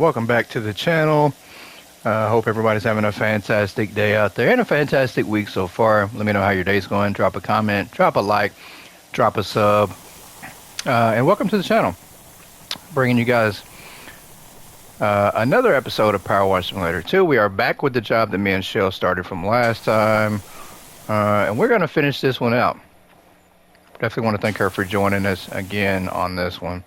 Welcome back to the channel. Hope everybody's having a fantastic day out there and a fantastic week so far. Let me know how your day's going. Drop a comment, drop a like, drop a sub, and welcome to the channel. Bringing you guys another episode of PowerWash Simulator 2. We are back with the job that me and Shell started from last time, and we're going to finish this one out. Definitely want to thank her for joining us again on this one.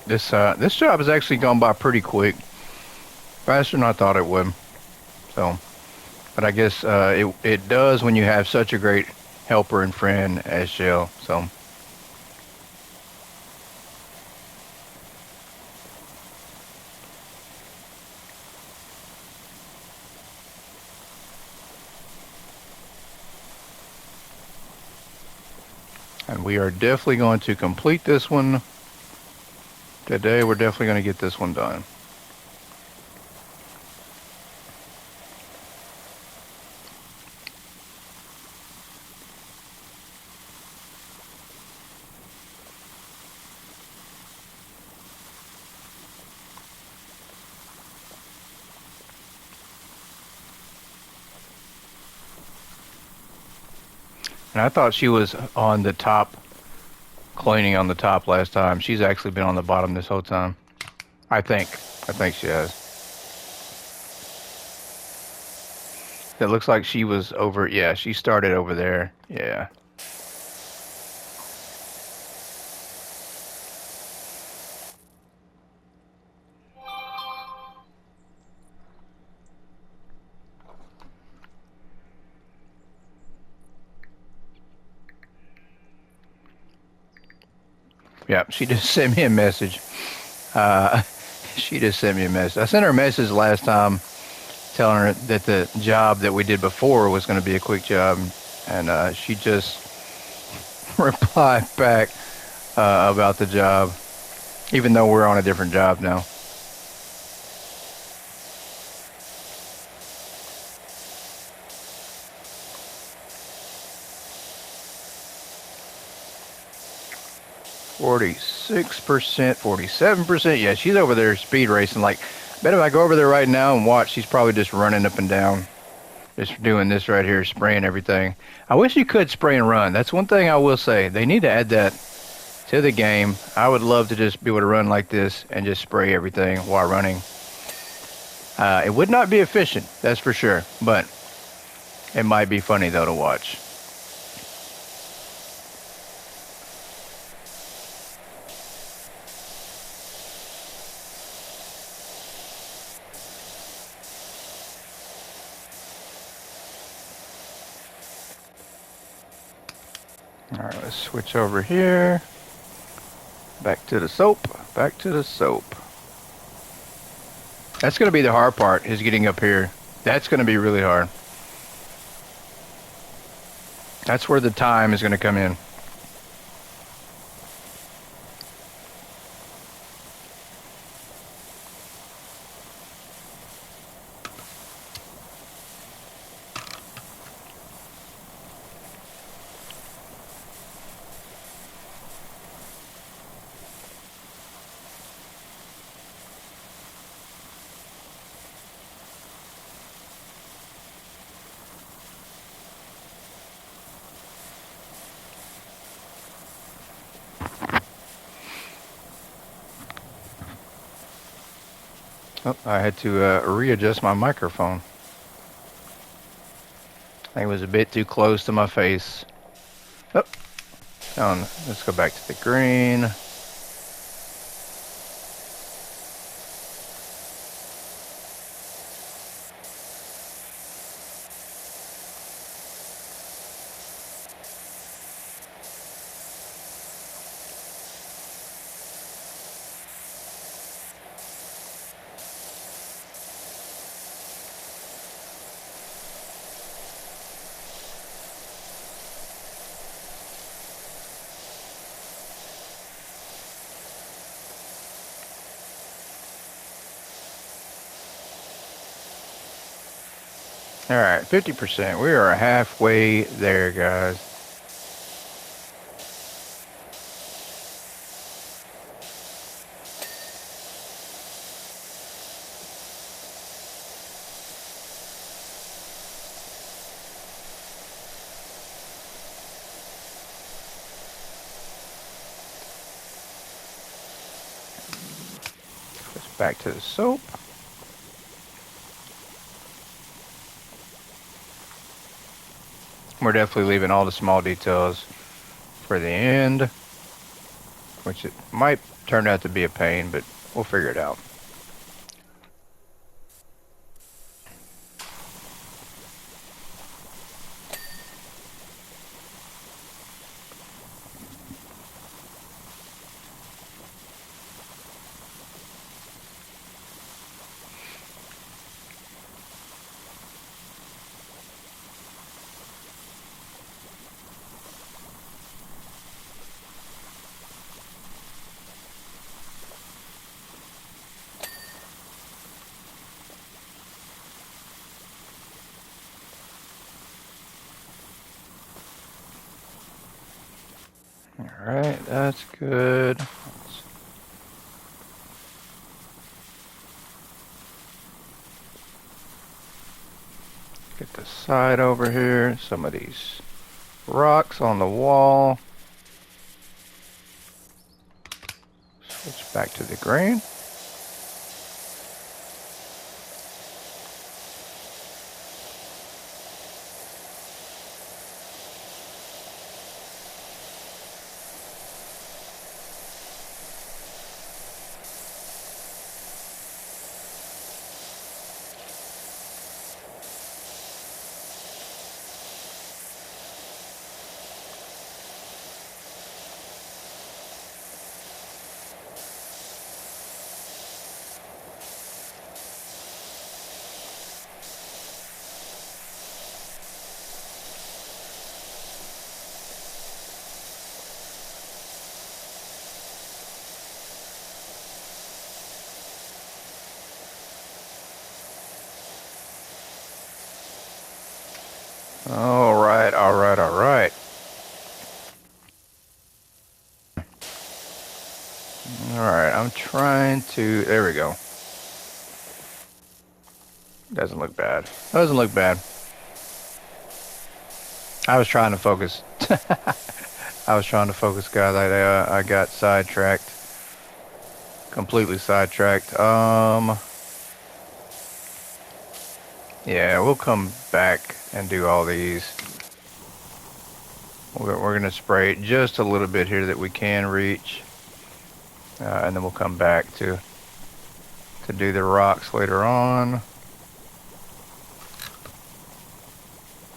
This job has actually gone by pretty quick, faster than I thought it would. So, but I guess it does when you have such a great helper and friend as Shell. So, and we are definitely going to complete this one today. We're definitely going to get this one done. And I thought she was on the top, cleaning on the top last time. She's actually been on the bottom this whole time. I think she has. It looks like she was over, yeah, she started over there, yeah. Yeah, she just sent me a message. She just sent me a message. I sent her a message last time telling her that the job that we did before was going to be a quick job, and she just replied back about the job, even though we're on a different job now. %, 47%. Yeah, she's over there speed racing. Like, I bet if I go over there right now and watch, she's probably just running up and down. Just doing this right here, spraying everything. I wish you could spray and run. That's one thing I will say. They need to add that to the game. I would love to just be able to run like this and just spray everything while running. It would not be efficient, that's for sure. But it might be funny, though, to watch. Alright, let's switch over here. Back to the soap. Back to the soap. That's going to be the hard part, is getting up here. That's going to be really hard. That's where the time is going to come in. Oh, I had to readjust my microphone. I think it was a bit too close to my face. Oh, let's go back to the green. All right, 50%. We are halfway there, guys. Let's back to the soap. We're definitely leaving all the small details for the end, which it might turn out to be a pain, but we'll figure it out. All right, that's good. Let's get the side over here. Some of these rocks on the wall. Switch back to the green. All right, all right, all right. All right, I'm trying to, there we go. Doesn't look bad. Doesn't look bad. I was trying to focus. I was trying to focus, guys. I got sidetracked. Completely sidetracked. Yeah, we'll come back and do all these. We're going to spray it just a little bit here that we can reach. And then we'll come back to do the rocks later on.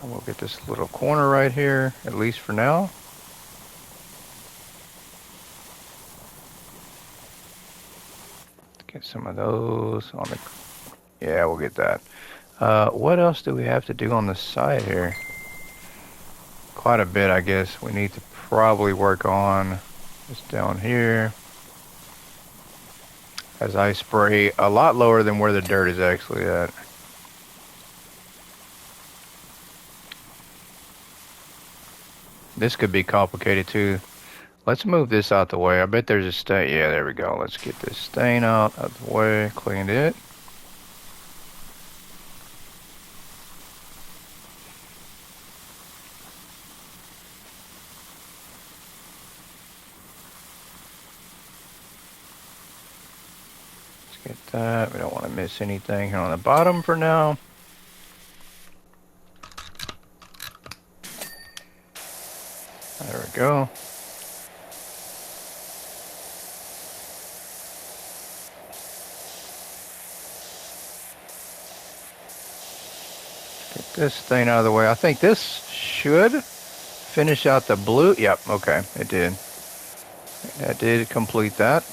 And we'll get this little corner right here, at least for now. Let's get some of those on the... Yeah, we'll get that. What else do we have to do on the side here? Quite a bit, I guess. We need to probably work on this down here. As I spray a lot lower than where the dirt is actually at. This could be complicated too. Let's move this out the way. I bet there's a stain. Yeah, there we go. Let's get this stain out of the way. Cleaned it. Let's get that. We don't want to miss anything here on the bottom for now. There we go. Get this stain out of the way. I think this should finish out the blue. Yep, okay, it did. That did complete that.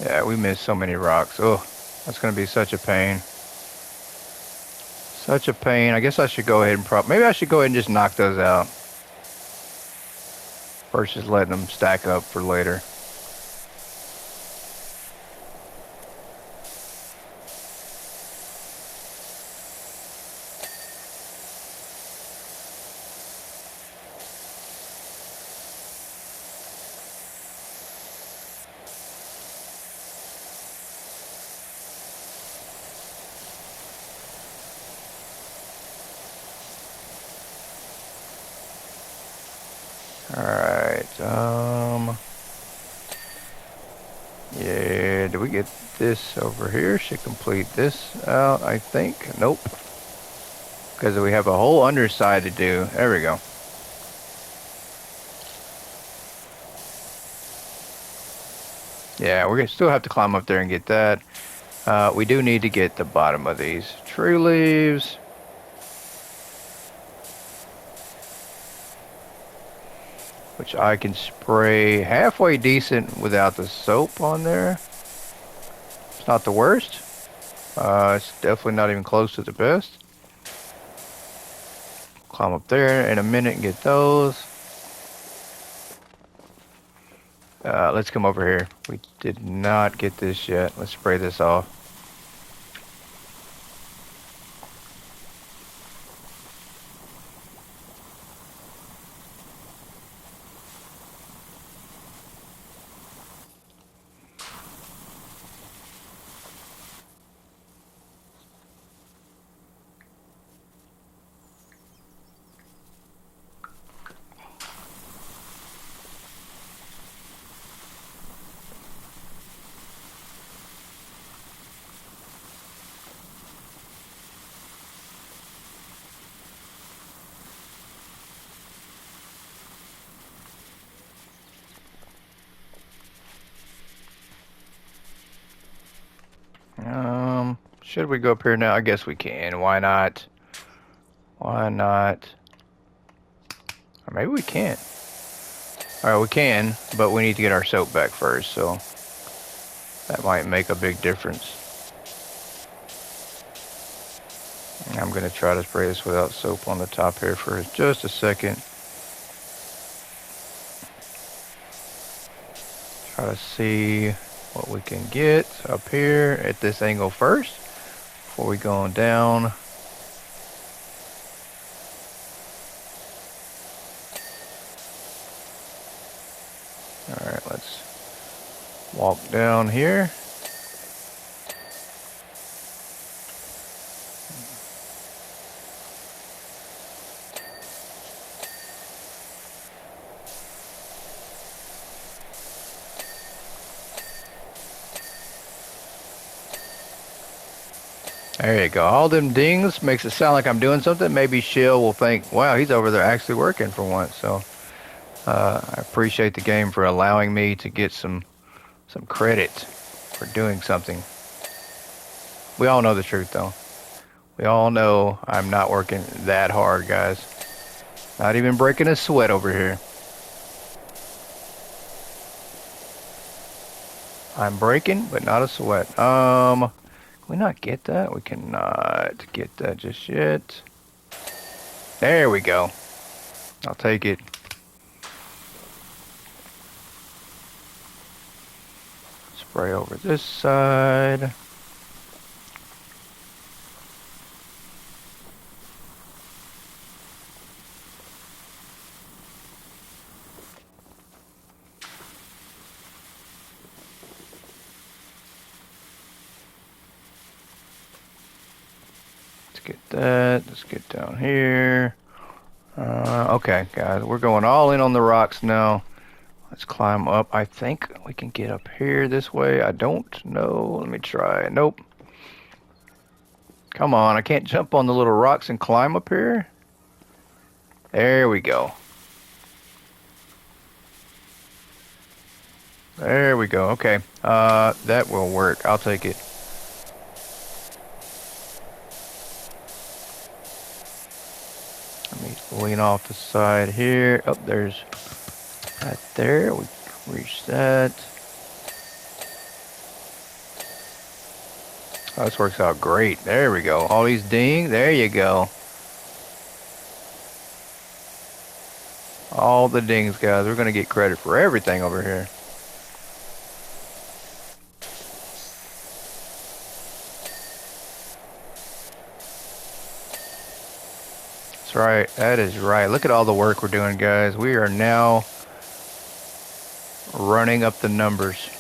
Yeah, we missed so many rocks. Oh, that's going to be such a pain. Such a pain. I guess I should go ahead and maybe I should go ahead and just knock those out. versus letting them stack up for later. Alright, yeah, do we get this over here? Should complete this out, I think. Nope. Because we have a whole underside to do. There we go. Yeah, we're gonna still have to climb up there and get that. We do need to get the bottom of these tree leaves. Which I can spray halfway decent without the soap on there. It's not the worst. It's definitely not even close to the best. Climb up there in a minute and get those. Let's come over here. We did not get this yet. Let's spray this off. Should we go up here now? I guess we can. Why not? Why not? Or maybe we can't. Alright, we can, but we need to get our soap back first, so that might make a big difference. I'm going to try to spray this without soap on the top here for just a second. Try to see what we can get up here at this angle first before we go on down. Alright, let's walk down here. There you go. All them dings makes it sound like I'm doing something. Maybe Shill will think, wow, he's over there actually working for once. So I appreciate the game for allowing me to get some credit for doing something. We all know the truth, though. We all know I'm not working that hard, guys. Not even breaking a sweat over here. I'm breaking, but not a sweat. Can we not get that? We cannot get that just yet. There we go. I'll take it. Spray over this side. Get that. Let's get down here. Okay, guys, we're going all in on the rocks now. Let's climb up. I think we can get up here this way. I don't know. Let me try. Nope. Come on, I can't jump on the little rocks and climb up here. There we go. There we go. Okay. That will work. I'll take it. Let me lean off the side here. Oh, there's right there. We reach that. Oh, this works out great. There we go. All these ding. There you go. All the dings, guys. We're going to get credit for everything over here. That's right. That is right. Look at all the work we're doing, guys. We are now running up the numbers.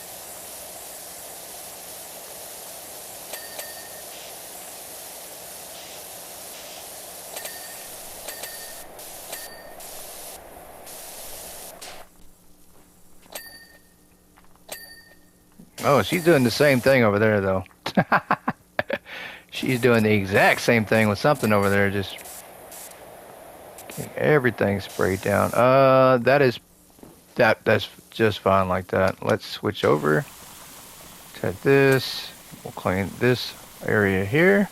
Oh, she's doing the same thing over there, though. She's doing the exact same thing with something over there, just getting everything sprayed down. That's just fine like that. Let's switch over to this. We'll clean this area here.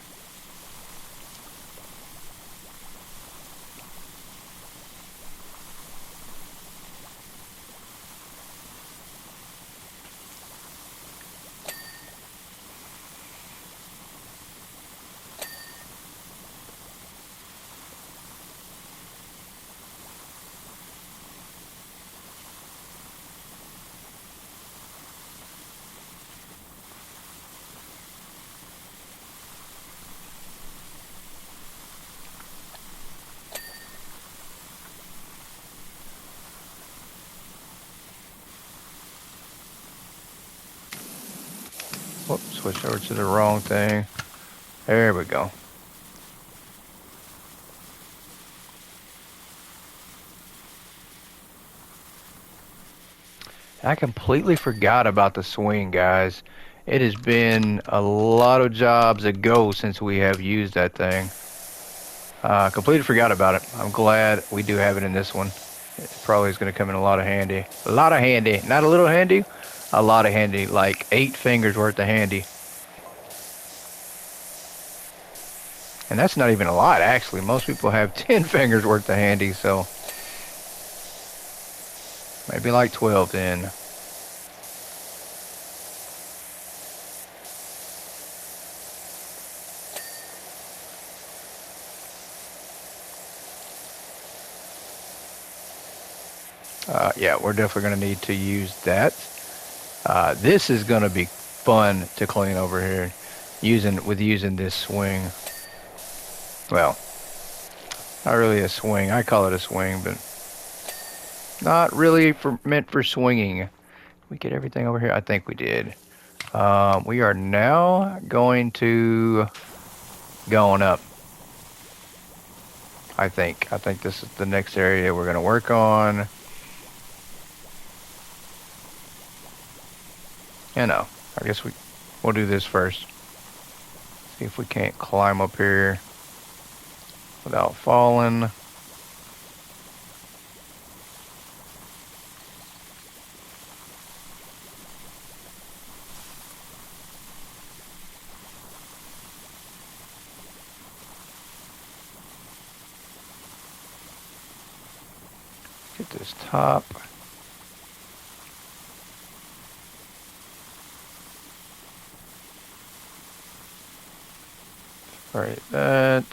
Whoops, switch over to the wrong thing. There we go. I completely forgot about the swing, guys. It has been a lot of jobs ago since we have used that thing. Completely forgot about it. I'm glad we do have it in this one. It probably is going to come in a lot of handy. A lot of handy. Not a little handy. A lot of handy. Like 8 fingers worth of handy. And that's not even a lot, actually. Most people have 10 fingers worth of handy, so maybe like 12 then. Yeah, we're definitely going to need to use that. This is going to be fun to clean over here using this swing. Well, not really a swing. I call it a swing, but not really meant for swinging. We get everything over here? I think we did. We are now going up. I think this is the next area we're going to work on. You know, I guess we'll do this first. See if we can't climb up here without falling. Get this top. Right, that.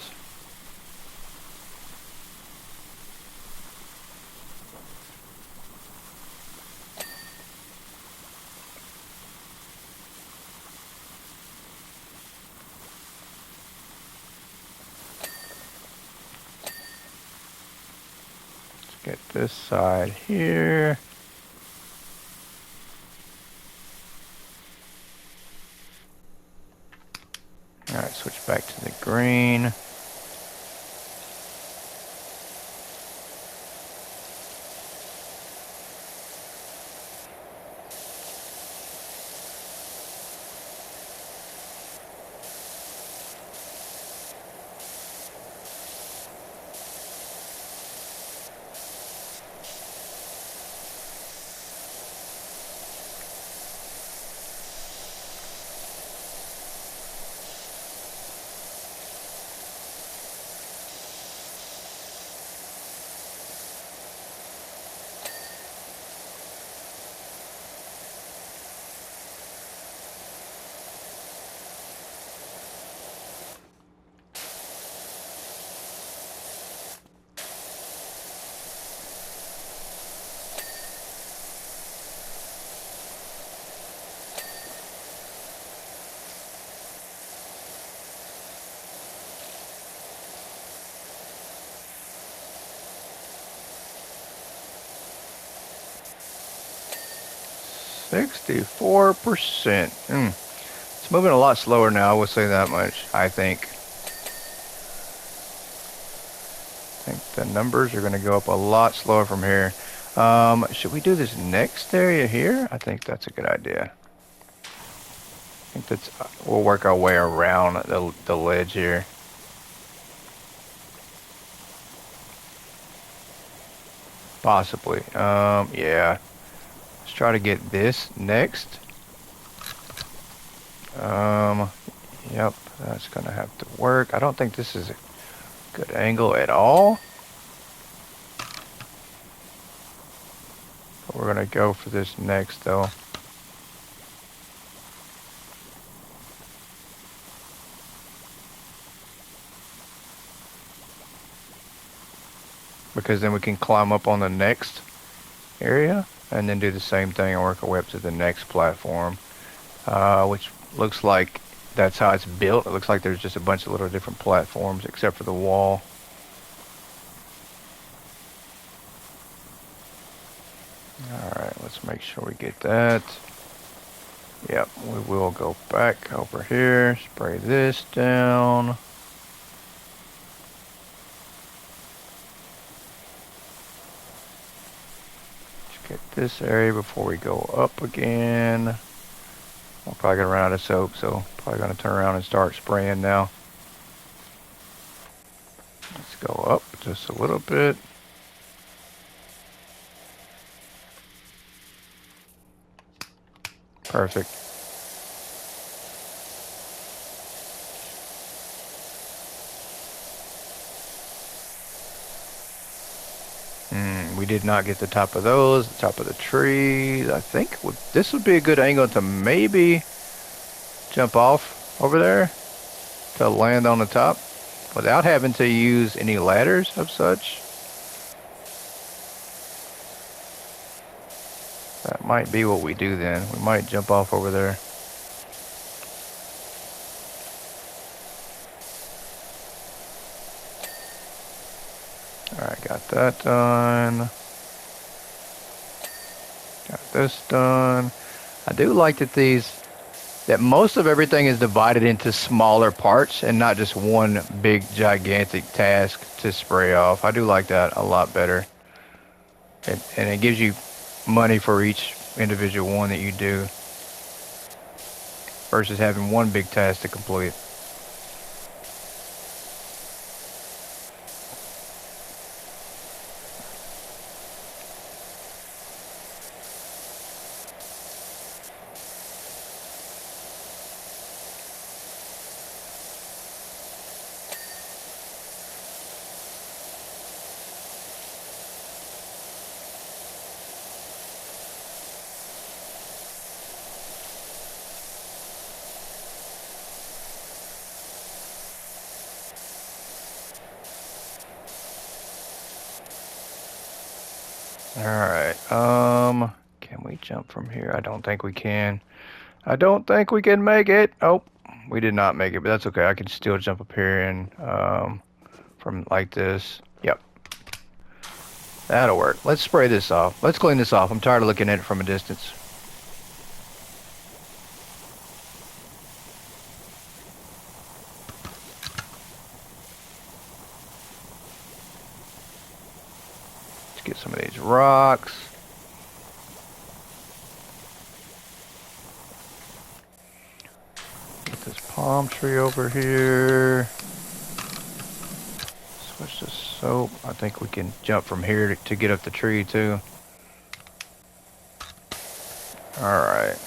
Let's get this side here. All right, switch back to the green. 64%. It's moving a lot slower now, I will say that much, I think. I think the numbers are going to go up a lot slower from here. Should we do this next area here? I think that's a good idea. I think that's, we'll work our way around the ledge here. Possibly. Yeah. Let's try to get this next. Yep, that's gonna have to work. I don't think this is a good angle at all. But we're gonna go for this next though. Because then we can climb up on the next area and then do the same thing and work our way up to the next platform, which looks like that's how it's built. It looks like there's just a bunch of little different platforms except for the wall. Alright, let's make sure we get that. Yep, we will go back over here, spray this down. Get this area before we go up again. We're probably gonna run out of soap, so probably gonna turn around and start spraying now. Let's go up just a little bit. Perfect. We did not get the top of those, the top of the trees. I think this would be a good angle to maybe jump off over there to land on the top without having to use any ladders of such. That might be what we do then. We might jump off over there. Alright, got that done. Got this done. I do like that most of everything is divided into smaller parts and not just one big gigantic task to spray off. I do like that a lot better. And it gives you money for each individual one that you do versus having one big task to complete. Alright, can we jump from here? I don't think we can. I don't think we can make it. Oh, we did not make it, but that's okay. I can still jump up here and, from like this. Yep. That'll work. Let's spray this off. Let's clean this off. I'm tired of looking at it from a distance. Get some of these rocks. Get this palm tree over here. Switch to soap. I think we can jump from here to get up the tree too. Alright.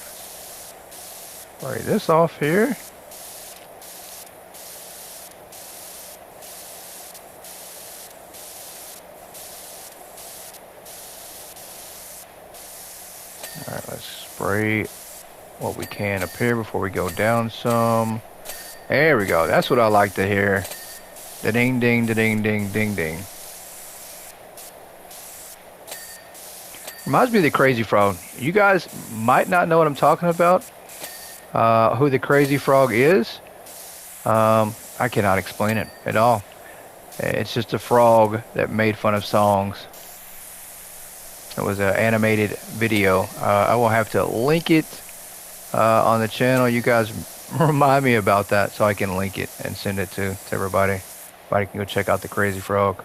Spray this off here. Alright, let's spray what we can up here before we go down some. There we go. That's what I like to hear. Da ding ding, da ding ding, ding ding. Reminds me of the Crazy Frog. You guys might not know what I'm talking about. Who the Crazy Frog is. I cannot explain it at all. It's just a frog that made fun of songs. It was an animated video. I will have to link it on the channel. You guys remind me about that so I can link it and send it to everybody. Everybody can go check out the Crazy Frog.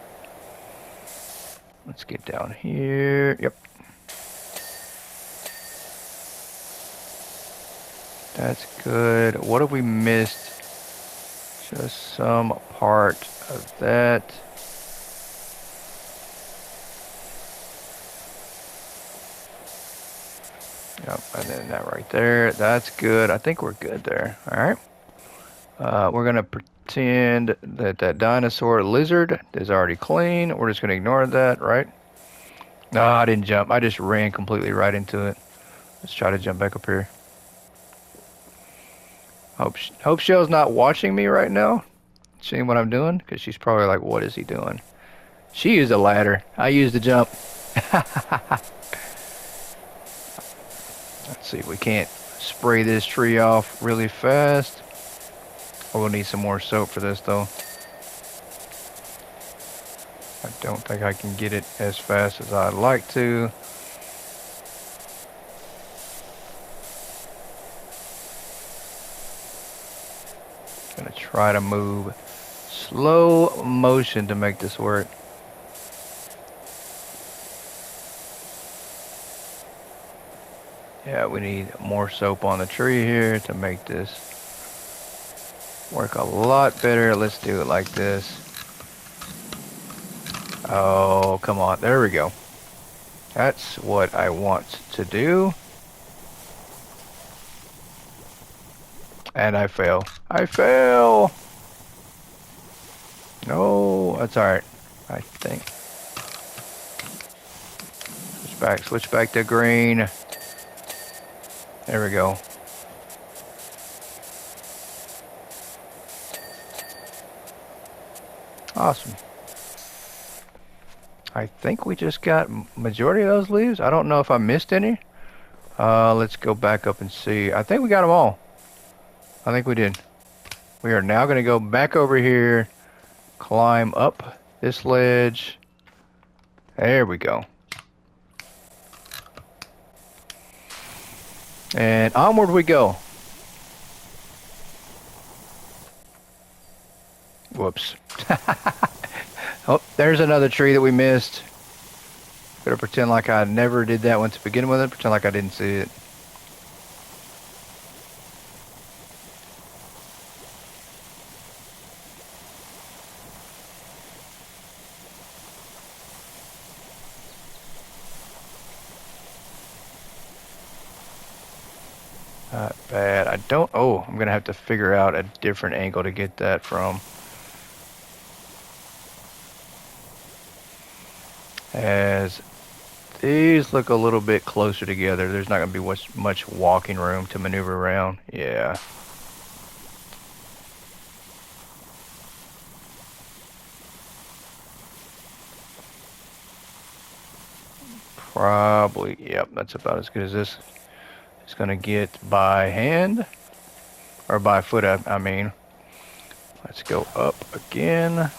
Let's get down here. Yep. That's good. What have we missed? Just some part of that. Yep, and then that right there. That's good. I think we're good there. All right. We're going to pretend that that dinosaur lizard is already clean. We're just going to ignore that, right? No, I didn't jump. I just ran completely right into it. Let's try to jump back up here. Hope Shell's not watching me right now, seeing what I'm doing, because she's probably like, what is he doing? She used a ladder. I used the jump. Let's see if we can't spray this tree off really fast. Oh, we'll need some more soap for this, though. I don't think I can get it as fast as I'd like to. Gonna try to move slow motion to make this work. Yeah, we need more soap on the tree here to make this work a lot better. Let's do it like this. Oh, come on. There we go. That's what I want to do. And I fail. I fail! No, that's alright. I think. Switch back to green. There we go. Awesome. I think we just got majority of those leaves. I don't know if I missed any. Let's go back up and see. I think we got them all. I think we did. We are now going to go back over here, climb up this ledge. There we go. And onward we go. Whoops. Oh, there's another tree that we missed. Better pretend like I never did that one to begin with. Pretend like I didn't see it. Not bad. I don't... Oh, I'm going to have to figure out a different angle to get that from. As these look a little bit closer together, there's not going to be much walking room to maneuver around. Yeah. Probably, yep, that's about as good as this is going to get by hand. Or by foot, I mean. Let's go up again.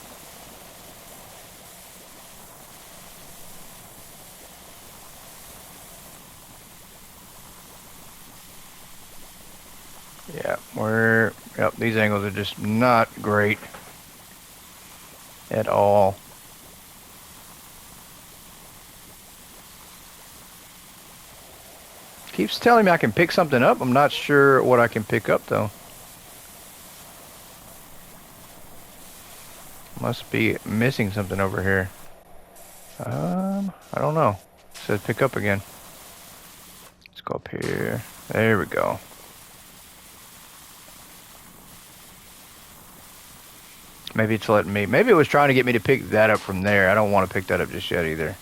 Yeah, yep, these angles are just not great at all. Keeps telling me I can pick something up. I'm not sure what I can pick up though. Must be missing something over here. I don't know. It says pick up again. Let's go up here. There we go. Maybe it's letting me. Maybe it was trying to get me to pick that up from there. I don't want to pick that up just yet either.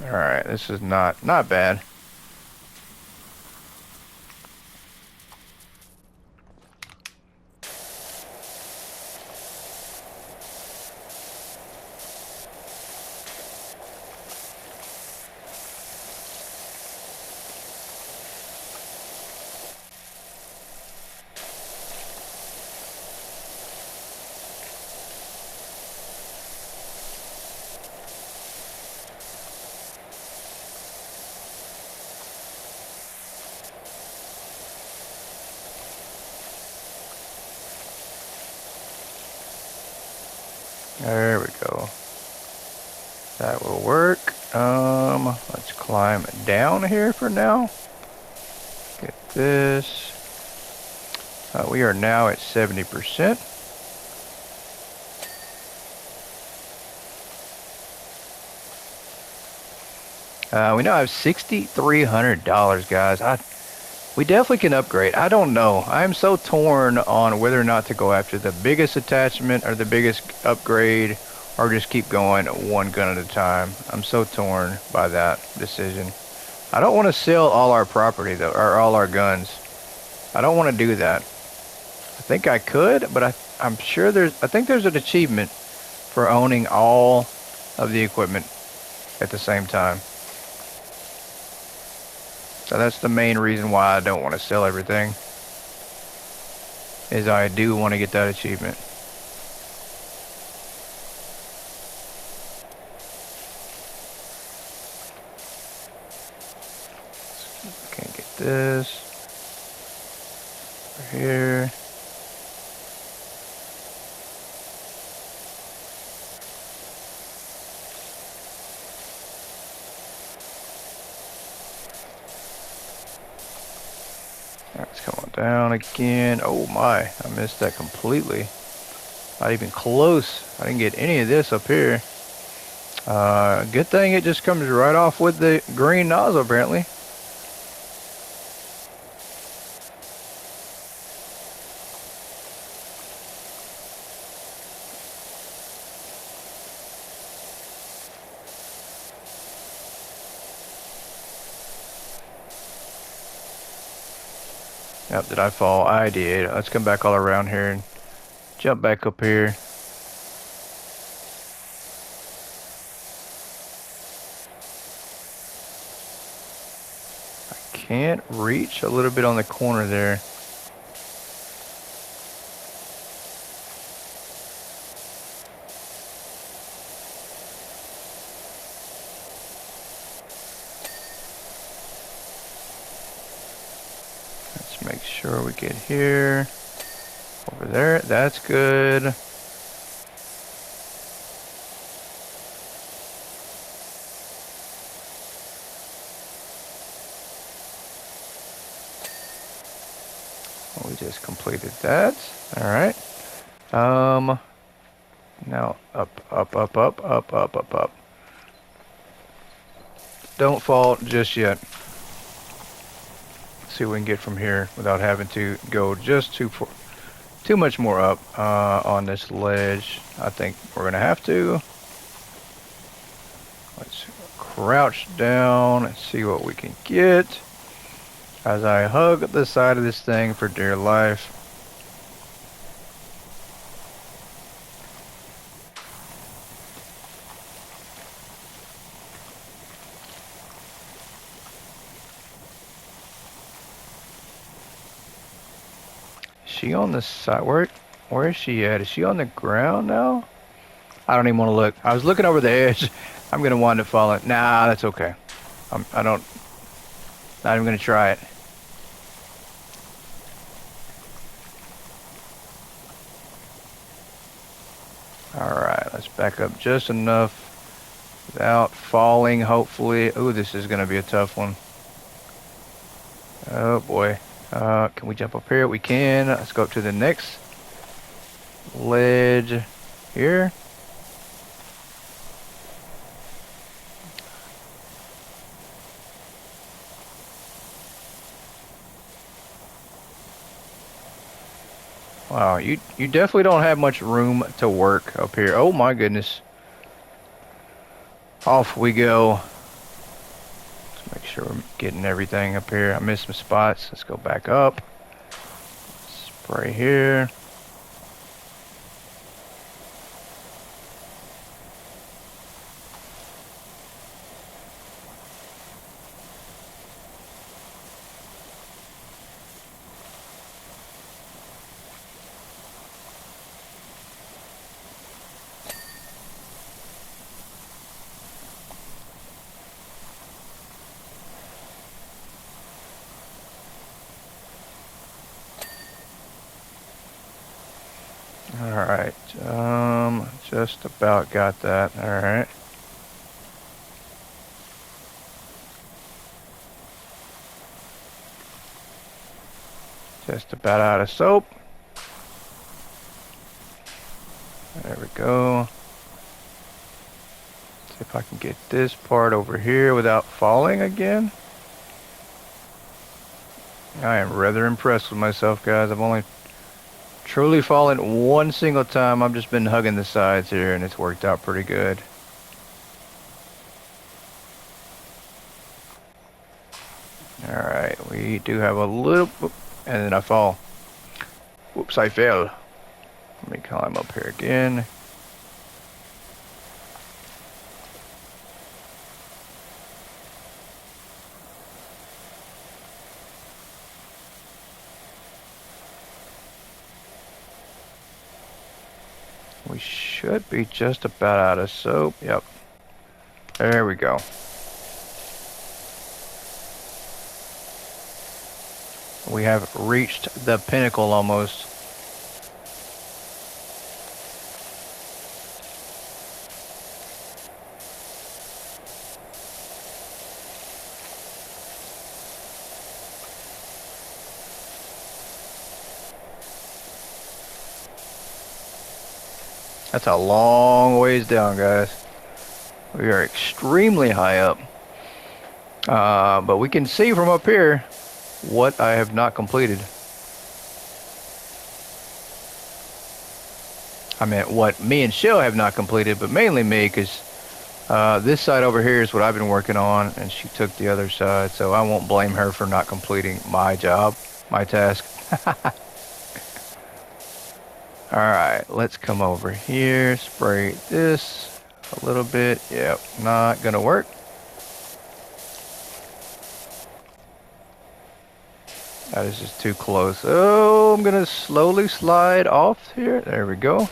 Alright, this is not bad. There we go. That will work. Let's climb down here for now. Get this. We are now at 70%. We now have $6,300, guys. We definitely can upgrade. I don't know. I'm so torn on whether or not to go after the biggest attachment or the biggest upgrade, or just keep going one gun at a time. I'm so torn by that decision. I don't want to sell all our property though, or all our guns. I don't want to do that. I think I could, but I'm sure I think there's an achievement for owning all of the equipment at the same time. So that's the main reason why I don't want to sell everything, is I do want to get that achievement. Can't get this. Over here. Let's come on down again. Oh my, I missed that completely. Not even close. I didn't get any of this up here. Good thing it just comes right off with the green nozzle apparently. Yep, did I fall? I did. Let's come back all around here and jump back up here. I can't reach a little bit on the corner there. Make sure we get here. Over there, that's good. We just completed that. All right. Now up. Don't fall just yet. See what we can get from here without having to go just too much more up on this ledge. I think we're gonna have to. Let's crouch down and see what we can get as I hug the side of this thing for dear life. She on the side? Where is she at? Is she on the ground now? I don't even want to look. I was looking over the edge. I'm gonna wind up falling. Nah, that's okay. Not even gonna try it. All right, let's back up just enough without falling. Hopefully. Ooh, this is gonna be a tough one. Oh boy. Can we jump up here? We can. Let's go up to the next ledge here. Wow, you definitely don't have much room to work up here. Oh my goodness. Off we go. Make sure we're getting everything up here. I missed some spots. Let's go back up. Spray here. Alright, just about got that. Alright. Just about out of soap. There we go. See if I can get this part over here without falling again. I am rather impressed with myself, guys. I've only truly fallen one single time. I've just been hugging the sides here, and it's worked out pretty good. Alright, we do have a little... And then I fall. Whoops, I fell. Let me climb up here again. We should be just about out of soap. Yep. There we go. We have reached the pinnacle almost. That's a long ways down, guys. We are extremely high up. But we can see from up here what I have not completed. I meant what me and Shell have not completed, but mainly me, because this side over here is what I've been working on, and she took the other side, so I won't blame her for not completing my job, my task. Alright, let's come over here, spray this a little bit. Yep, not gonna work. That is just too close. Oh, I'm gonna slowly slide off here. There we go.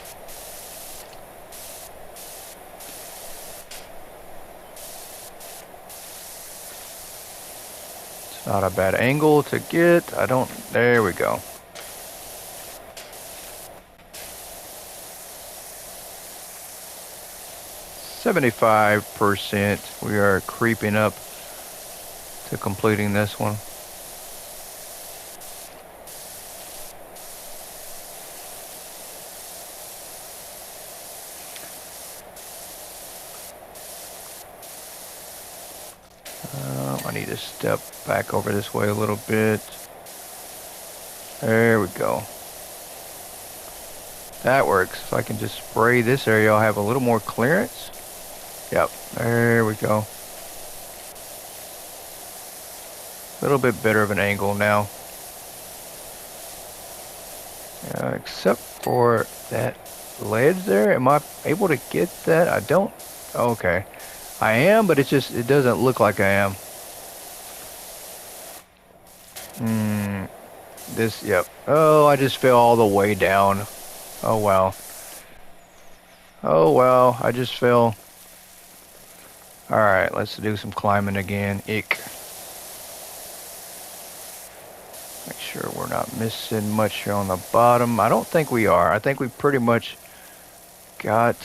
It's not a bad angle to get. There we go. %. We are creeping up to completing this one. I need to step back over this way a little bit. There we go. That works. If I can just spray this area, I'll have a little more clearance. Yep, there we go. A little bit better of an angle now. Except for that ledge there. Am I able to get that? I don't. Okay. I am, but it doesn't look like I am. Yep. Oh, I just fell all the way down. Oh, wow. Oh, well, I just fell. Alright, let's do some climbing again. Ick. Make sure we're not missing much here on the bottom. I don't think we are. I think we pretty much got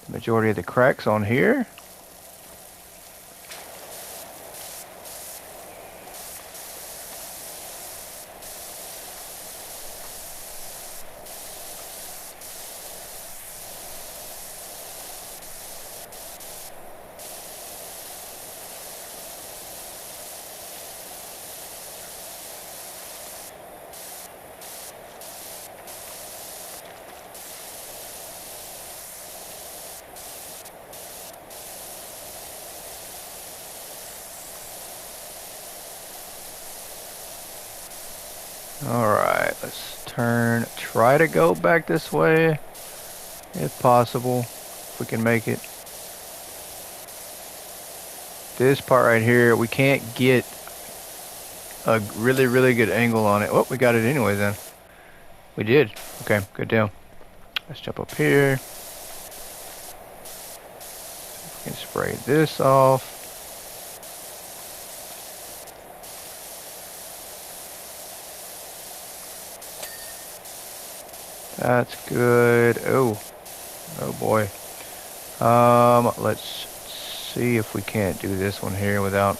the majority of the cracks on here. Alright, let's try to go back this way, if possible, if we can make it. This part right here, we can't get a really, really good angle on it. Oh, we got it anyway then. We did. Okay, good deal. Let's jump up here. We can spray this off. That's good. Oh, oh boy. Let's see if we can't do this one here without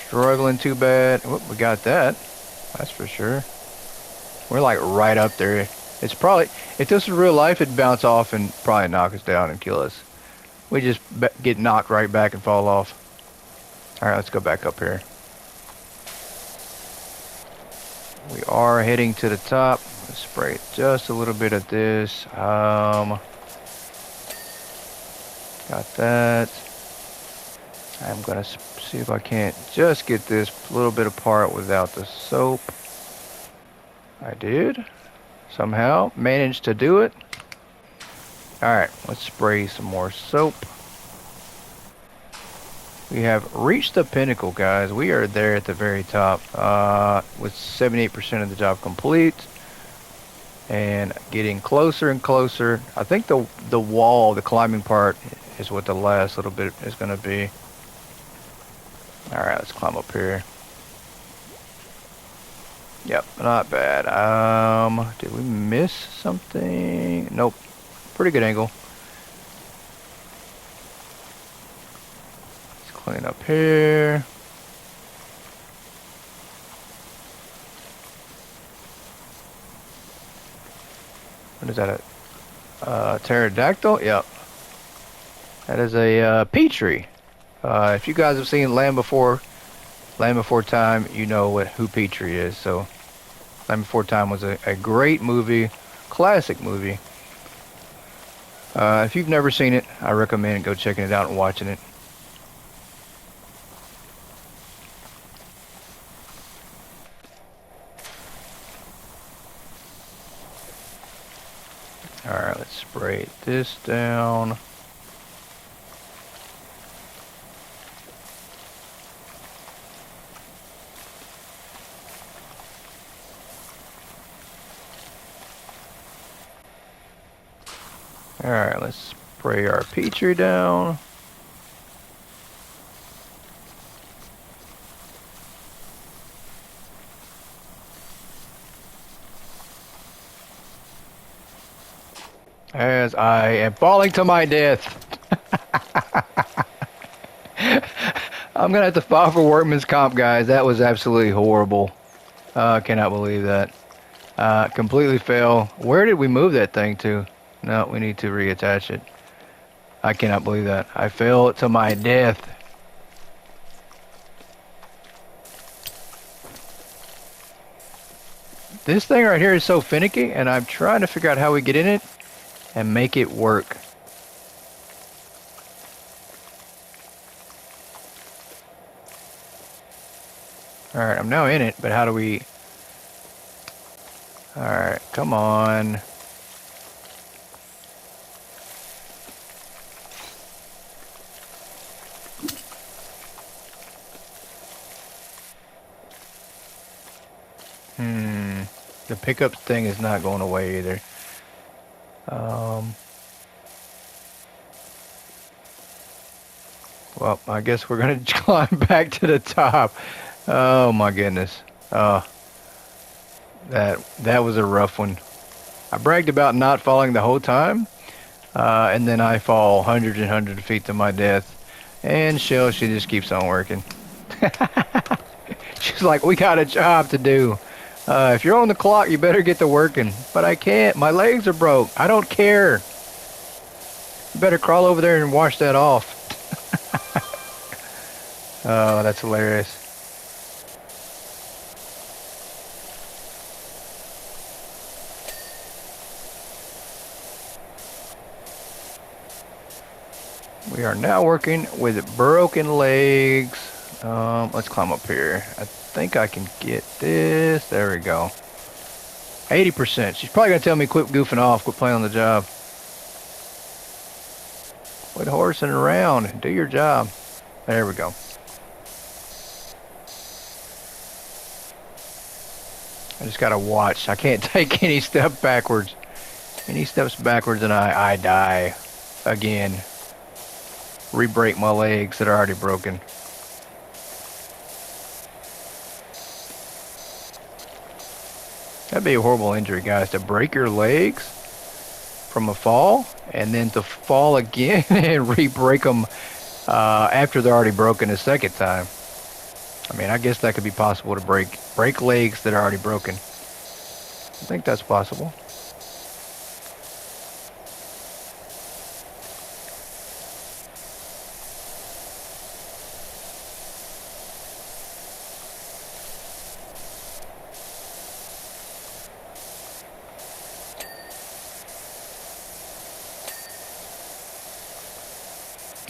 struggling too bad. Oh, we got that. That's for sure. We're like right up there. It's probably, if this was real life, it'd bounce off and probably knock us down and kill us. We just get knocked right back and fall off. Alright, let's go back up here. We are heading to the top. Let's spray just a little bit of this. Got that. I'm gonna see if I can't just get this little bit apart without the soap. I did. Somehow managed to do it. Alright, let's spray some more soap. We have reached the pinnacle, guys. We are there at the very top with 78% of the job complete. And getting closer and closer. I think the wall, the climbing part, is what the last little bit is going to be. Alright, let's climb up here. Yep, not bad. Did we miss something? Nope. Pretty good angle. Let's clean up here. What is that? A pterodactyl? Yep. That is a Petrie. If you guys have seen Land Before Time, you know who Petrie is. So, Land Before Time was a great movie, classic movie. If you've never seen it, I recommend go checking it out and watching it. Alright, let's spray this down. Alright, let's spray our Petrie down. As I am falling to my death. I'm gonna have to file for workman's comp, guys. That was absolutely horrible. I cannot believe that. Completely fail. Where did we move that thing to? No, we need to reattach it. I cannot believe that. I fell to my death. This thing right here is so finicky, and I'm trying to figure out how we get in it and make it work. Alright, I'm now in it, but how do we... Alright, come on. The pickup thing is not going away either. Well, I guess we're gonna climb back to the top. Oh my goodness. That was a rough one. I bragged about not falling the whole time, and then I fall hundreds and hundreds of feet to my death. And Shell, she just keeps on working. She's like, we got a job to do. If you're on the clock, you better get to working. But I can't. My legs are broke. I don't care. You better crawl over there and wash that off. Oh, that's hilarious. We are now working with broken legs. Let's climb up here. I think I can get this. There we go. 80%. She's probably going to tell me quit goofing off, quit playing on the job. Quit horsing around. Do your job. There we go. I just got to watch. I can't take any step backwards. Any steps backwards and I die again. Re-break my legs that are already broken. That'd be a horrible injury, guys, to break your legs from a fall and then to fall again and re-break them after they're already broken a second time. I mean, I guess that could be possible to break legs that are already broken. I think that's possible.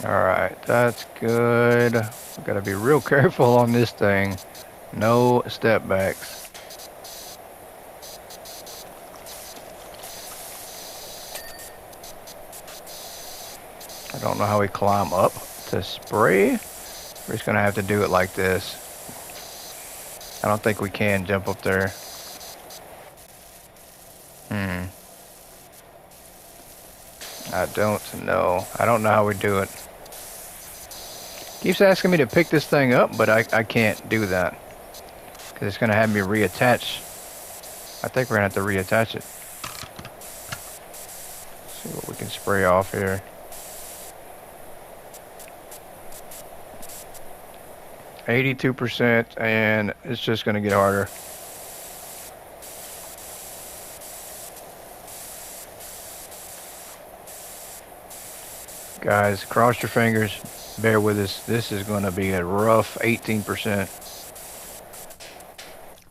Alright, that's good. We gotta be real careful on this thing. No step backs. I don't know how we climb up to spray. We're just gonna have to do it like this. I don't think we can jump up there. I don't know. I don't know how we do it. Keeps asking me to pick this thing up, but I can't do that. Because it's going to have me reattach. I think we're going to have to reattach it. Let's see what we can spray off here. %, and it's just going to get harder. Guys, cross your fingers. Bear with us. This is going to be a rough 18%.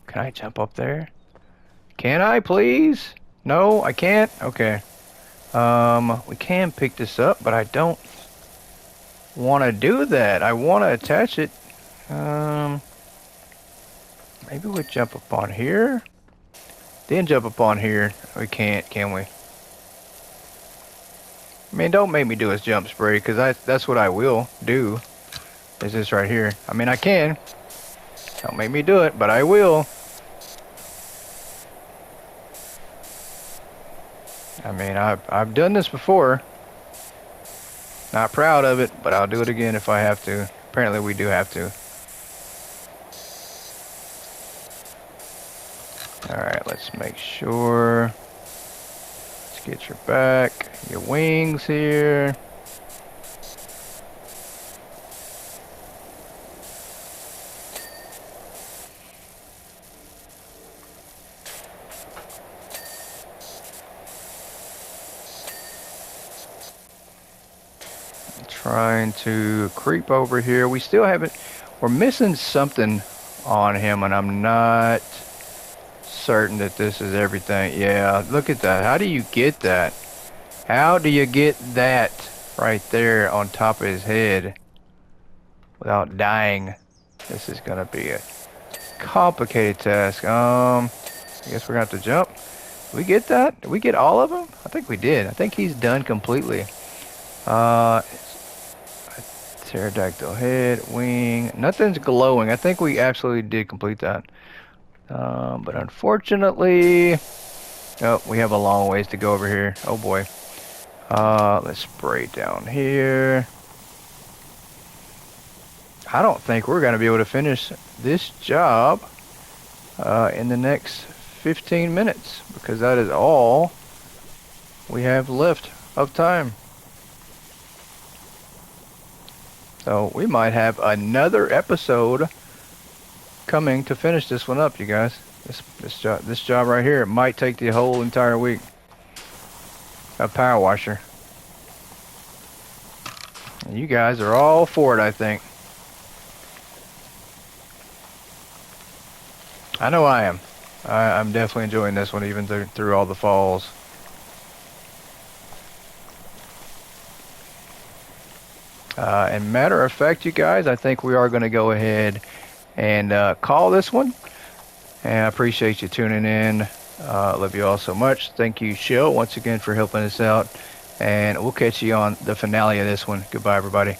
Can I jump up there? Can I, please? No, I can't? Okay. We can pick this up, but I don't want to do that. I want to attach it. Maybe we jump up on here. Then jump up on here. We can't, can we? I mean, don't make me do a jump spray, because that's what I will do. Is this right here. I mean, I can. Don't make me do it, but I will. I mean, I've done this before. Not proud of it, but I'll do it again if I have to. Apparently, we do have to. Alright, let's make sure. Let's get your back, your wings here. Trying to creep over here. We still haven't. We're missing something on him, and I'm not certain that this is everything. Yeah, look at that. How do you get that? How do you get that right there on top of his head without dying? This is gonna be a complicated task. I guess we're gonna have to jump. Did we get that? Did we get all of them? I think we did. I think he's done completely. Pterodactyl head, wing. Nothing's glowing. I think we absolutely did complete that. But unfortunately, oh, we have a long ways to go over here. Oh boy. Let's spray down here. I don't think we're going to be able to finish this job in the next 15 minutes, because that is all we have left of time. So we might have another episode coming to finish this one up, you guys. This job right here, it might take the whole entire week. A power washer. And you guys are all for it, I think. I know I am. I'm definitely enjoying this one, even through all the falls. And matter of fact, you guys, I think we are going to go ahead and call this one. And I appreciate you tuning in. Love you all so much. Thank you, Shell, once again for helping us out. And we'll catch you on the finale of this one. Goodbye, everybody.